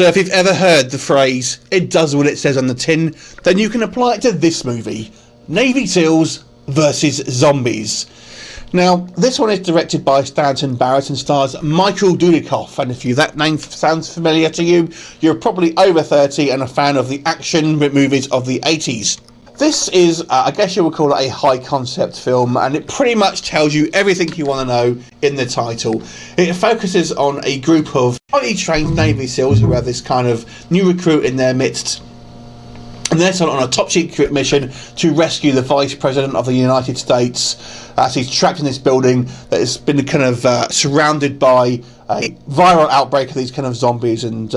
So if you've ever heard the phrase, "it does what it says on the tin," then you can apply it to this movie, Navy SEALs versus Zombies. Now, this one is directed by Stanton Barrett and stars Michael Dudikoff, and if that name sounds familiar to you, you're probably over 30 and a fan of the action movies of the 80s. This is, I guess you would call it a high-concept film, and it pretty much tells you everything you want to know in the title. It focuses on a group of highly trained Navy SEALs who have this kind of new recruit in their midst, and they're sent on a top-secret mission to rescue the Vice President of the United States as he's trapped in this building that has been kind of surrounded by a viral outbreak of these kind of zombies, and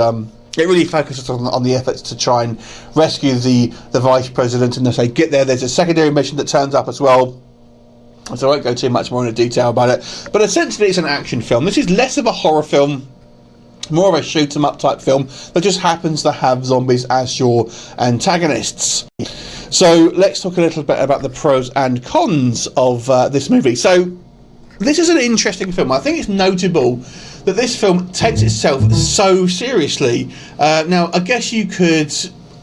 it really focuses on the efforts to try and rescue the Vice President. And as they get there's a secondary mission that turns up as well, so I won't go too much more into detail about it. But essentially it's an action film. This is less of a horror film, more of a shoot 'em up type film that just happens to have zombies as your antagonists. So let's talk a little bit about the pros and cons of this movie. So this is an interesting film. I think it's notable that this film takes itself so seriously. Now, I guess you could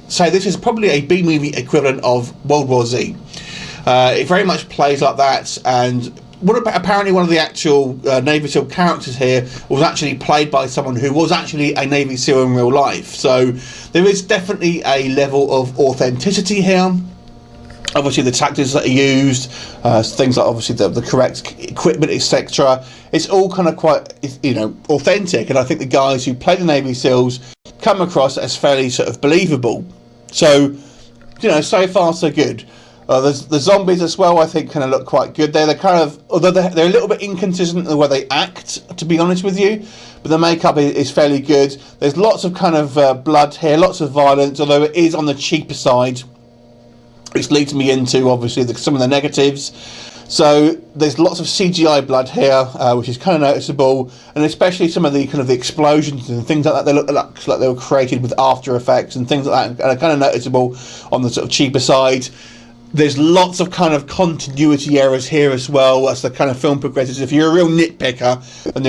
say this is probably a B-movie equivalent of World War Z. It very much plays like that, and apparently one of the actual Navy SEAL characters here was actually played by someone who was actually a Navy SEAL in real life. So there is definitely a level of authenticity here. Obviously the tactics that are used, things like obviously the correct equipment, etc. It's all kind of quite, authentic, and I think the guys who play the Navy SEALs come across as fairly sort of believable. So, so far so good. The zombies as well, I think, kind of look quite good. They're kind of, although they're a little bit inconsistent in the way they act, to be honest with you, but the makeup is fairly good. There's lots of kind of blood here, lots of violence, although it is on the cheaper side, which leads me into obviously some of the negatives. So there's lots of CGI blood here, which is kind of noticeable, and especially some of the kind of the explosions and things like that. They look like they were created with After Effects and things like that, and are kind of noticeable on the sort of cheaper side. There's lots of kind of continuity errors here as well as the kind of film progresses. If you're a real nitpicker, then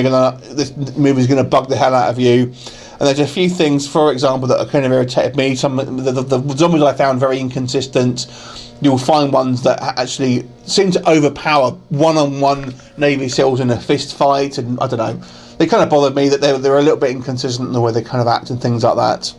this movie's gonna bug the hell out of you. And there's a few things, for example, that are kind of irritated me. Some the zombies I found very inconsistent. You'll find ones that actually seem to overpower one-on-one Navy SEALs in a fist fight, and I don't know. They kind of bothered me that they're a little bit inconsistent in the way they kind of act and things like that.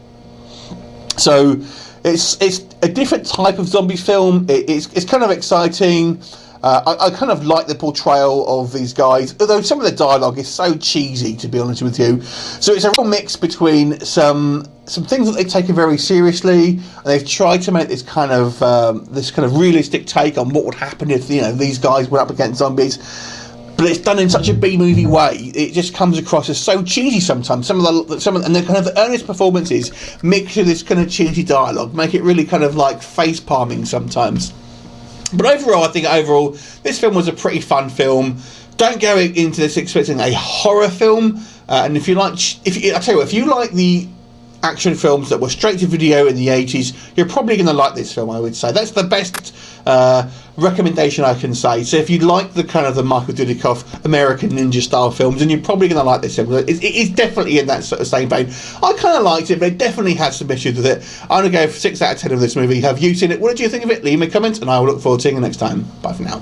So it's a different type of zombie film. It's kind of exciting. I kind of like the portrayal of these guys, although some of the dialogue is so cheesy, to be honest with you. So it's a real mix between some things that they've taken very seriously, and they've tried to make this kind of realistic take on what would happen if these guys went up against zombies. But it's done in such a B-movie way. It just comes across as so cheesy sometimes. Some of the kind of the earnest performances mixed with this kind of cheesy dialogue make it really kind of like face palming sometimes. But overall, I think this film was a pretty fun film. Don't go into this expecting a horror film. And if you like the action films that were straight to video in the 80s, you're probably going to like this film, I would say. That's the best recommendation I can say. So if you like the kind of the Michael Dudikoff American Ninja style films, then you're probably going to like this film. It is definitely in that sort of same vein. I kind of liked it, but it definitely had some issues with it. I'm going to go for 6 out of 10 of this movie. Have you seen it? What did you think of it? Leave me a comment, and I will look forward to seeing you next time. Bye for now.